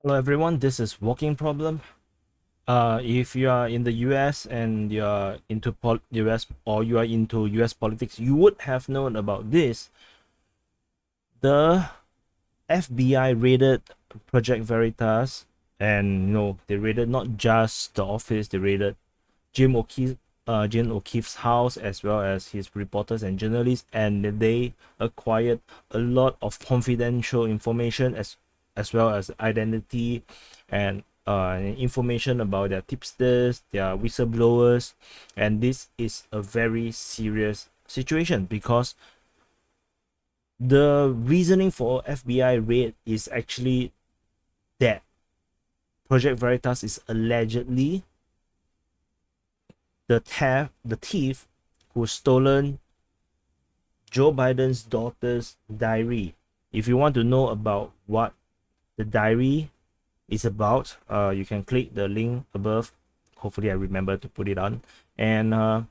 Hello everyone, this is Walking Problem. If you are in the US and you are into US or you are into US politics, you would have known about this. The FBI raided Project Veritas, and they raided not just the office, they raided Jim O'Keefe, Jim O'Keefe's house as well as his reporters and journalists, and they acquired a lot of confidential information as well as identity and information about their tipsters, their whistleblowers, and this is a very serious situation because the reasoning for FBI raid is actually that Project Veritas is allegedly the thief who stolen Joe Biden's daughter's diary. If you want to know about what the diary is about, you can click the link above. Hopefully I remember to put it on. And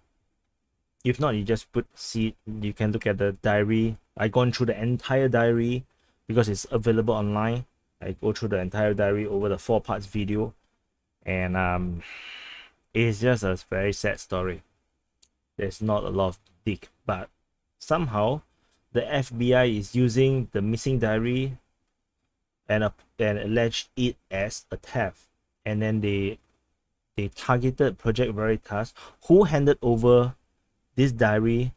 if not, you just you can look at the diary. I gone through the entire diary because it's available online. I go through the entire diary over the 4 parts video, and it's just a very sad story. There's not a lot of dig, but somehow the FBI is using the missing diary and alleged it as a theft, and then they targeted Project Veritas, who handed over this diary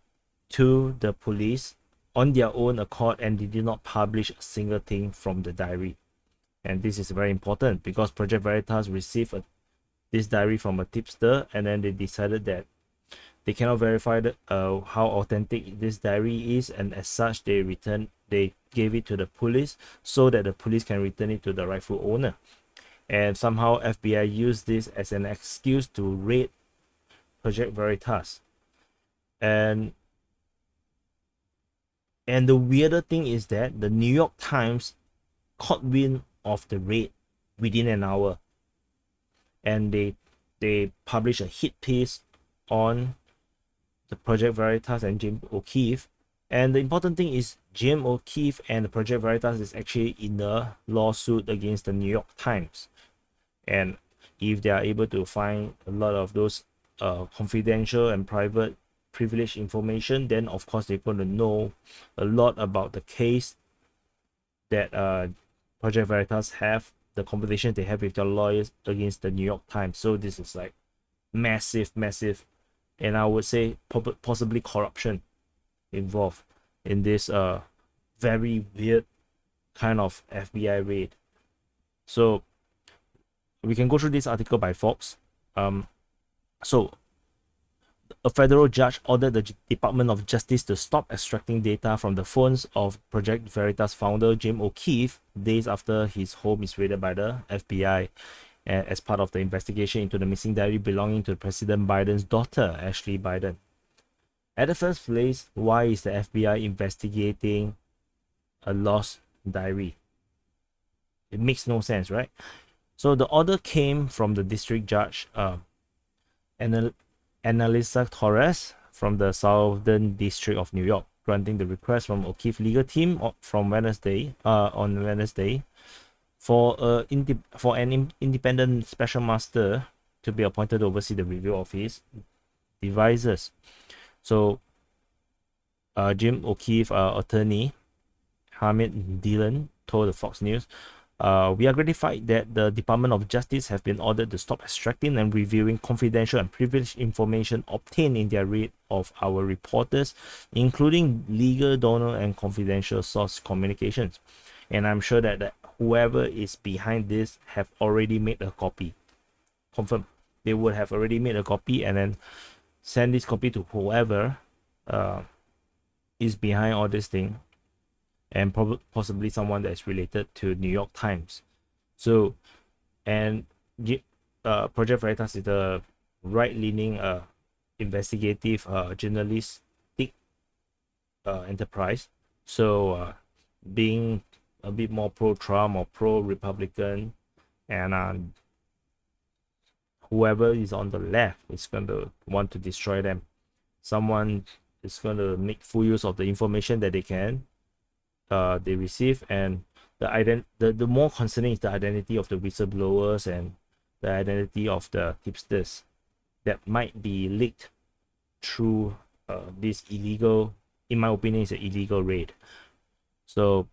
to the police on their own accord, and they did not publish a single thing from the diary. And this is very important because Project Veritas received this diary from a tipster, and then they decided that they cannot verify how authentic this diary is, and as such they gave it to the police so that the police can return it to the rightful owner. And somehow FBI used this as an excuse to raid Project Veritas. And the weirder thing is that the New York Times caught wind of the raid within an hour, and they published a hit piece on the Project Veritas and Jim O'Keefe. And the important thing is Jim O'Keefe and the Project Veritas is actually in a lawsuit against the New York Times. And if they are able to find a lot of those confidential and private privileged information, then of course they're going to know a lot about the case that Project Veritas have, the competition they have with their lawyers against the New York Times. So this is like massive, and I would say possibly corruption involved in this very weird kind of FBI raid. So we can go through this article by Fox. So a federal judge ordered the Department of Justice to stop extracting data from the phones of Project Veritas founder Jim O'Keefe days after his home is raided by the FBI as part of the investigation into the missing diary belonging to President Biden's daughter, Ashley Biden. At the first place, why is the FBI investigating a lost diary? It makes no sense, right? So the order came from the district judge, Annalisa Torres from the Southern District of New York, granting the request from O'Keefe legal team on Wednesday for an independent special master to be appointed to oversee the review of his devices. So Jim O'Keefe attorney Hamid Dillon told the Fox News, we are gratified that the Department of Justice have been ordered to stop extracting and reviewing confidential and privileged information obtained in their raid of our reporters, including legal, donor, and confidential source communications. And I'm sure that whoever is behind this have already made a copy. Confirm. They would have already made a copy and then send this copy to whoever is behind all this thing, and possibly someone that is related to New York Times. So, and Project Veritas is a right-leaning investigative journalistic enterprise. So being a bit more pro-Trump or pro-Republican, and whoever is on the left is going to want to destroy them. Someone is going to make full use of the information that they receive, and the more concerning is the identity of the whistleblowers and the identity of the tipsters that might be leaked through this illegal, in my opinion, is an illegal raid. So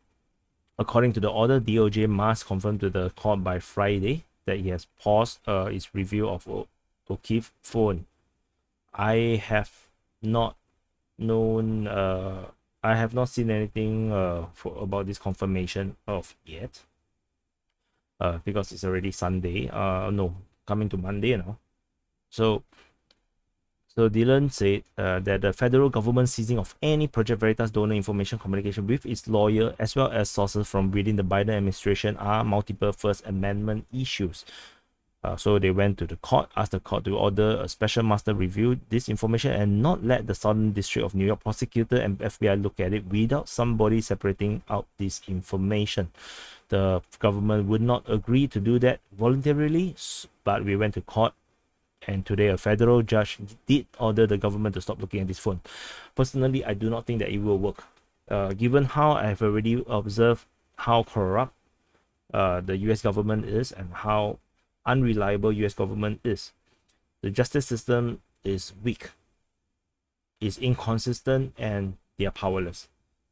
according to the order, DOJ must confirm to the court by Friday that he has paused its review of O'Keefe's phone. I have not known I have not seen anything about this confirmation of yet, because it's already Sunday, no, coming to Monday now. So Dylan said that the federal government seizing of any Project Veritas donor information communication with its lawyer as well as sources from within the Biden administration are multiple First Amendment issues. So they went to the court, asked the court to order a special master review this information and not let the Southern District of New York prosecutor and FBI look at it without somebody separating out this information. The government would not agree to do that voluntarily, but we went to court, and today a federal judge did order the government to stop looking at this phone. Personally, I do not think that it will work. Given how I have already observed how corrupt the US government is and how unreliable US government is, the justice system is weak, is inconsistent, and they are powerless.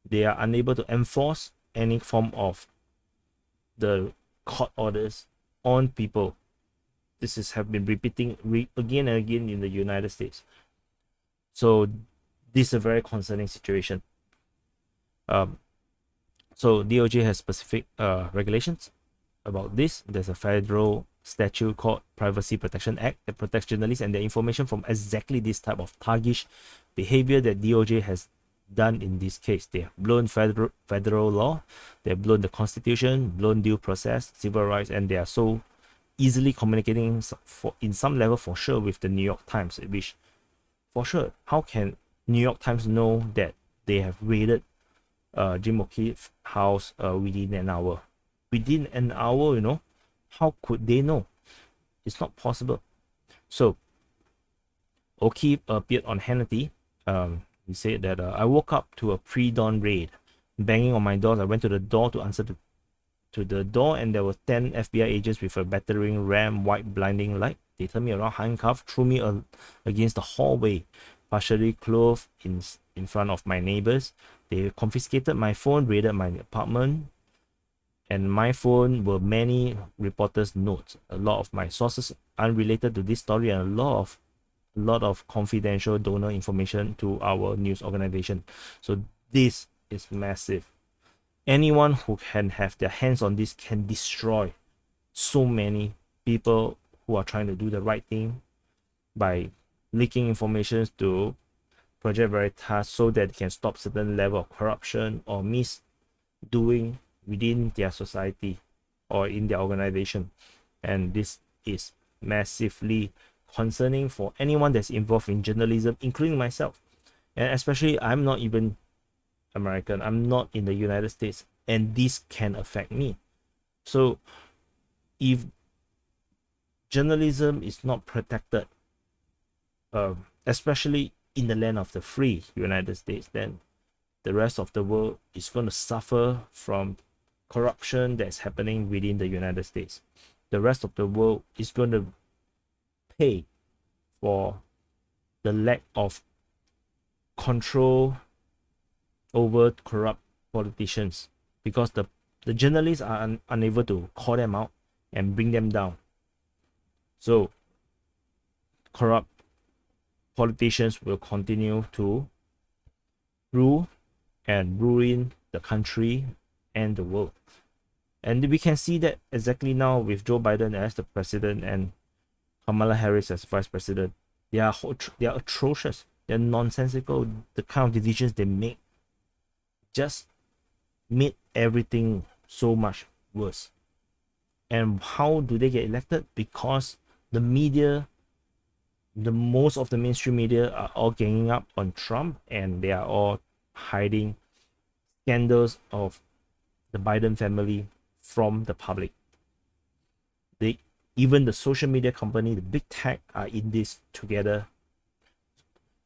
They are unable to enforce any form of the court orders on people. This is have been repeating again and again in the United States. So this is a very concerning situation. So DOJ has specific regulations about this. There's a federal statute called Privacy Protection Act that protects journalists and their information from exactly this type of thuggish behavior that DOJ has done in this case. They have blown federal law, they have blown the Constitution, blown due process, civil rights, and they are so easily communicating in some level for sure with the New York Times, which for sure, how can New York Times know that they have raided Jim O'Keefe's house within an hour? Within an hour, how could they know? It's not possible. So O'Keefe appeared on Hannity. He said that I woke up to a pre-dawn raid banging on my door. I went to the door to answer to the door, and there were 10 FBI agents with a battering ram white blinding light. They turned me around, handcuffed, threw me against the hallway, partially clothed in front of my neighbors. They confiscated my phone, raided my apartment, and my phone were many reporters' notes, a lot of my sources unrelated to this story, and a lot of confidential donor information to our news organization. So this is massive. Anyone who can have their hands on this can destroy so many people who are trying to do the right thing by leaking information to Project Veritas so that they can stop certain level of corruption or misdoing within their society or in their organization. And this is massively concerning for anyone that's involved in journalism, including myself. And especially, I'm not even American, I'm not in the United States, and this can affect me. So if journalism is not protected, especially in the land of the free United States, then the rest of the world is going to suffer from corruption that's happening within the United States. The rest of the world is going to pay for the lack of control over corrupt politicians, because the journalists are unable to call them out and bring them down. So corrupt politicians will continue to rule and ruin the country and the world. And we can see that exactly now with Joe Biden as the president and Kamala Harris as vice president. They are atrocious. They're nonsensical. The kind of decisions they make just made everything so much worse. And how do they get elected? Because the media, most of the mainstream media are all ganging up on Trump, and they are all hiding scandals of the Biden family from the public. Even the social media company, the big tech, are in this together.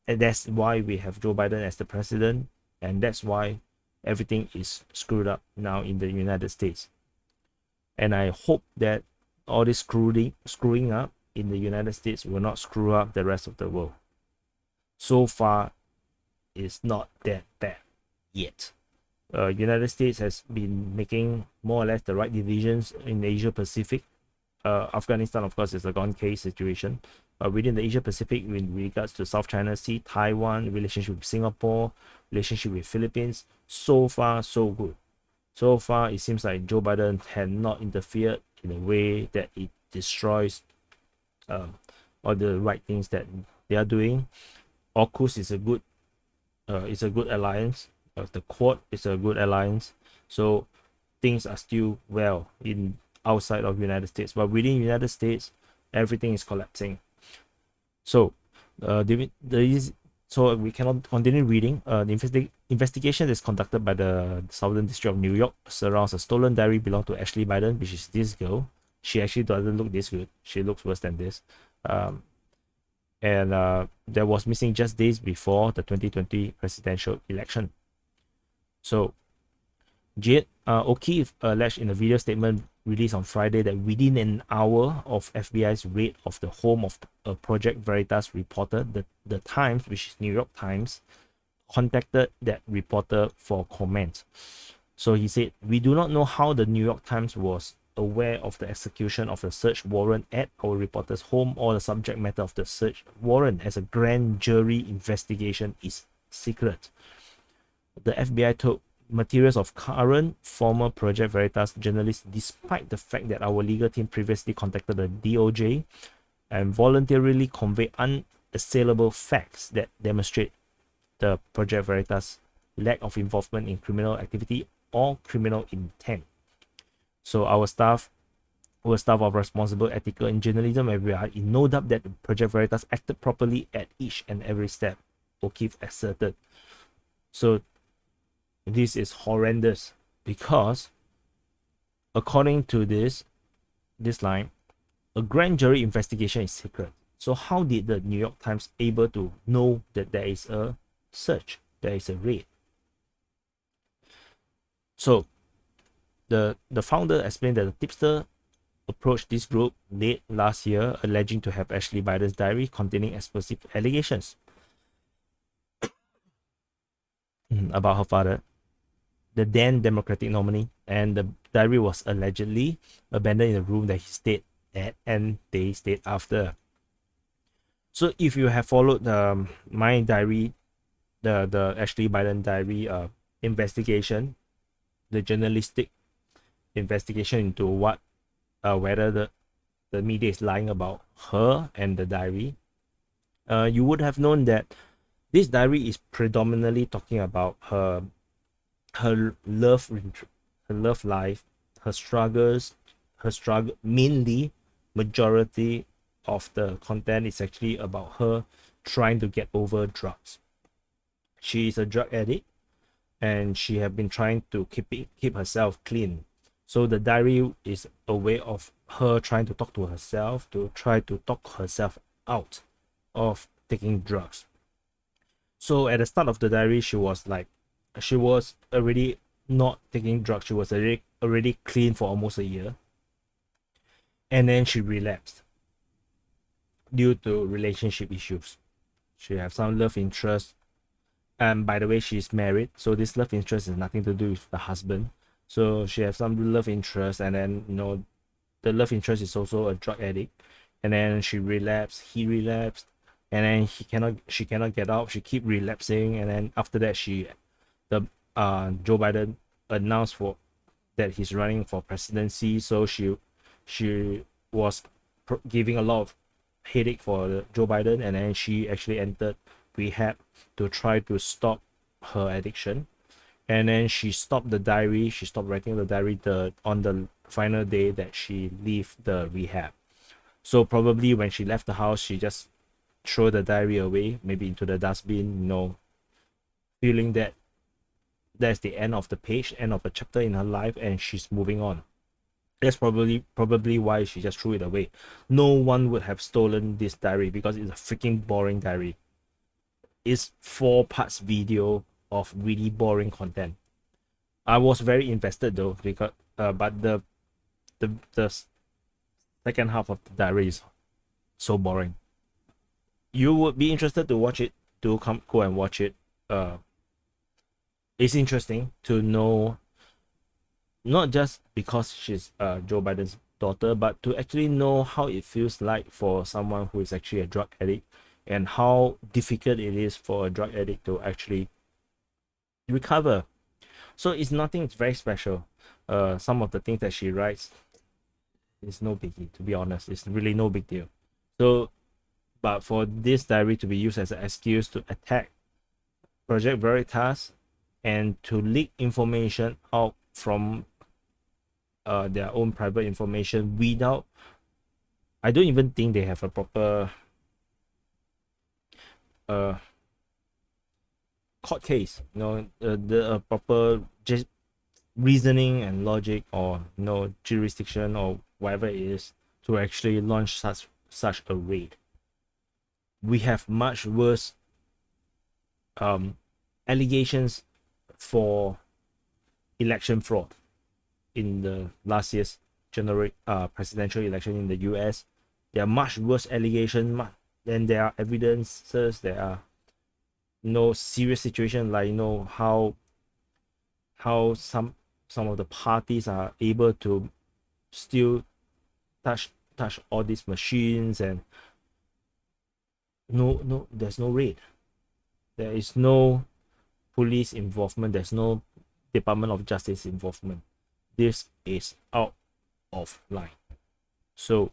And that's why we have Joe Biden as the president. And that's why everything is screwed up now in the United States. And I hope that all this screwing up in the United States will not screw up the rest of the world. So far, it's not that bad yet. United States has been making more or less the right decisions in Asia Pacific. Afghanistan, of course, is a gone case situation. Within the Asia Pacific, in regards to South China Sea, Taiwan, relationship with Singapore, relationship with Philippines, so far so good. So far, it seems like Joe Biden had not interfered in a way that it destroys all the right things that they are doing. AUKUS is a good alliance. The Quad is a good alliance. So things are still well in outside of United States, but within United States, everything is collapsing. So so we cannot continue reading. The investigation is conducted by the Southern District of New York surrounds a stolen diary belonging to Ashley Biden, which is this girl. She actually doesn't look this good. She looks worse than this. And that was missing just days before the 2020 presidential election. So Jade O'Keefe alleged in a video statement released on Friday that within an hour of FBI's raid of the home of a Project Veritas reporter, the Times, which is New York Times, contacted that reporter for comment. So he said, "We do not know how the New York Times was aware of the execution of the search warrant at our reporter's home or the subject matter of the search warrant, as a grand jury investigation is secret." The FBI took materials of current former Project Veritas journalists, despite the fact that our legal team previously contacted the DOJ and voluntarily conveyed unassailable facts that demonstrate the Project Veritas lack of involvement in criminal activity or criminal intent. So our staff of responsible, ethical, and journalism, and we are in no doubt that Project Veritas acted properly at each and every step, O'Keefe asserted. So this is horrendous because, according to this line, a grand jury investigation is secret. So how did the New York Times able to know that there is a search, there is a raid? So the founder explained that the tipster approached this group late last year, alleging to have Ashley Biden's diary containing explosive allegations about her father, the then Democratic nominee, and the diary was allegedly abandoned in the room that he stayed at and they stayed after. So if you have followed my diary, the Ashley Biden diary investigation, the journalistic investigation into what whether the media is lying about her and the diary, you would have known that this diary is predominantly talking about her love life, her struggles, mainly majority of the content is actually about her trying to get over drugs. She is a drug addict and she have been trying to keep herself clean. So the diary is a way of her trying to talk to herself, to try to talk herself out of taking drugs. So at the start of the diary, she was already not taking drugs. She was already clean for almost a year. And then she relapsed due to relationship issues. She has some love interest. And by the way, she's married. So this love interest has nothing to do with the husband. So she has some love interest, and then the love interest is also a drug addict. And then she relapsed, he relapsed, and then she cannot get out. She keep relapsing, and then after that Joe Biden announced that he's running for presidency. So she was giving a lot of headache for Joe Biden, and then she actually entered rehab to try to stop her addiction. And then she stopped the diary. She stopped writing the diary on the final day that she left the rehab. So probably when she left the house, she just threw the diary away, maybe into the dustbin, feeling that that's the end of the page, end of the chapter in her life, and she's moving on. That's probably why she just threw it away. No one would have stolen this diary because it's a freaking boring diary. It's 4 parts video of really boring content. I was very invested though, because but the second half of the diary is so boring. You would be interested to watch it. Do come go and watch it. Uh, it's interesting to know, not just because she's Joe Biden's daughter, but to actually know how it feels like for someone who is actually a drug addict, and how difficult it is for a drug addict to actually recover. So it's nothing, it's very special. Some of the things that she writes is no biggie, to be honest. It's really no big deal. So, but for this diary to be used as an excuse to attack Project Veritas and to leak information out from their own private information without, I don't even think they have a proper uh court case, the proper just reasoning and logic, or jurisdiction or whatever it is, to actually launch such a raid. We have much worse allegations for election fraud in the last year's general presidential election in the US. There are much worse allegations, then there are evidences. There are serious situation, like how some of the parties are able to still touch all these machines, and there's no raid, there is no police involvement, there's no Department of Justice involvement. This is out of line. So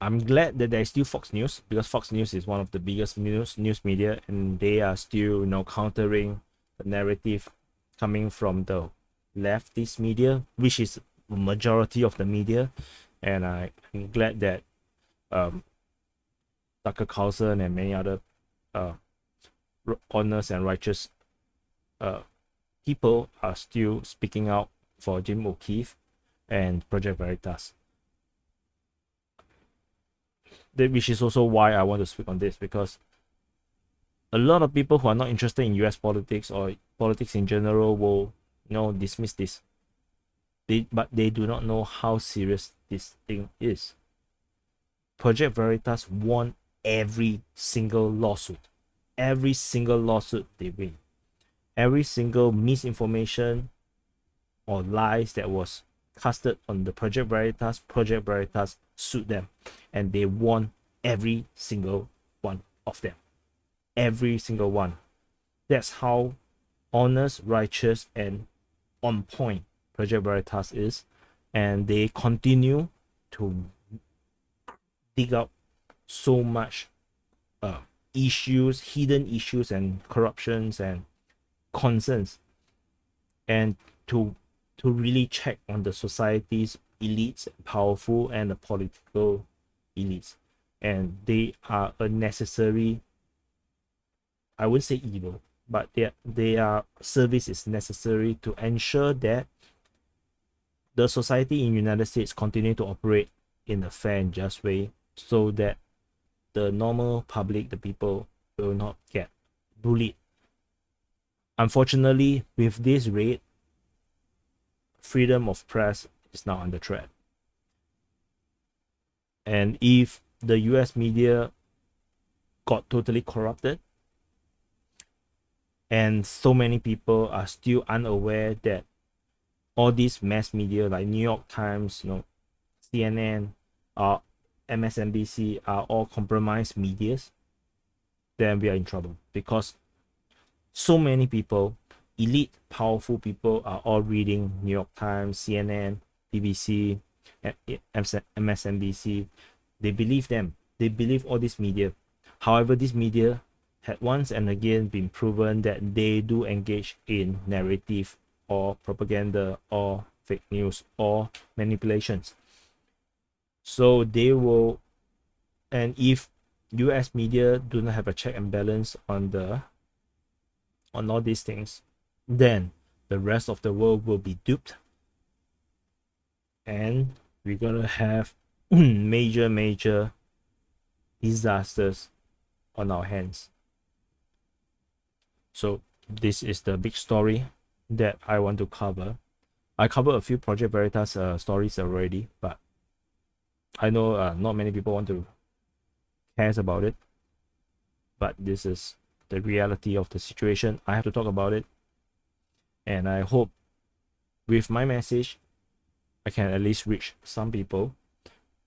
I'm glad that there's still Fox News, because Fox News is one of the biggest news media, and they are still countering the narrative coming from the leftist media, which is the majority of the media. And I'm glad that Tucker Carlson and many other honest and righteous people are still speaking out for Jim O'Keefe and Project Veritas. Which is also why I want to speak on this, because a lot of people who are not interested in US politics or politics in general will dismiss this. But they do not know how serious this thing is. Project Veritas won every single lawsuit. Every single lawsuit they win. Every single misinformation or lies that was casted on the Project Veritas sued them, and they won every single one of them. Every single one. That's how honest, righteous, and on point Project Veritas is, and they continue to dig up so much issues, hidden issues, and corruptions and concerns, and to really check on the society's elites, powerful, and the political elites. And they are a necessary, I wouldn't say evil, but their service is necessary to ensure that the society in United States continue to operate in a fair and just way, so that the normal public, the people, will not get bullied. Unfortunately, with this raid, freedom of press is now under threat. And if the US media got totally corrupted, and so many people are still unaware that all these mass media like New York Times, CNN, MSNBC are all compromised medias, then we are in trouble, because so many people, elite, powerful people, are all reading New York Times, CNN, BBC, MSNBC. They believe them. They believe all this media. However, this media had once and again been proven that they do engage in narrative or propaganda or fake news or manipulations. So they will, and if US media do not have a check and balance on all these things, then the rest of the world will be duped, and we're gonna have major disasters on our hands. So this is the big story that I want to cover. I covered a few Project Veritas stories already, but I know not many people want to cares about it. But this is the reality of the situation. I have to talk about it, and I hope with my message, I can at least reach some people,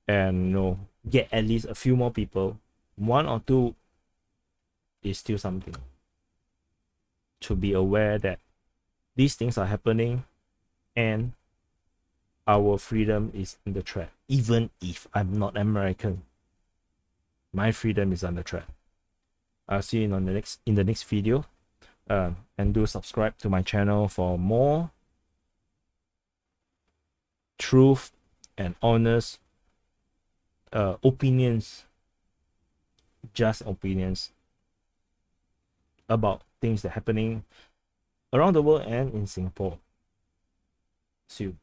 and get at least a few more people. One or two is still something to be aware that these things are happening, and our freedom is under threat. Even if I'm not American, my freedom is under threat. I'll see you in the next video, and do subscribe to my channel for more truth and honest opinions, just opinions about things that are happening around the world and in Singapore. See you.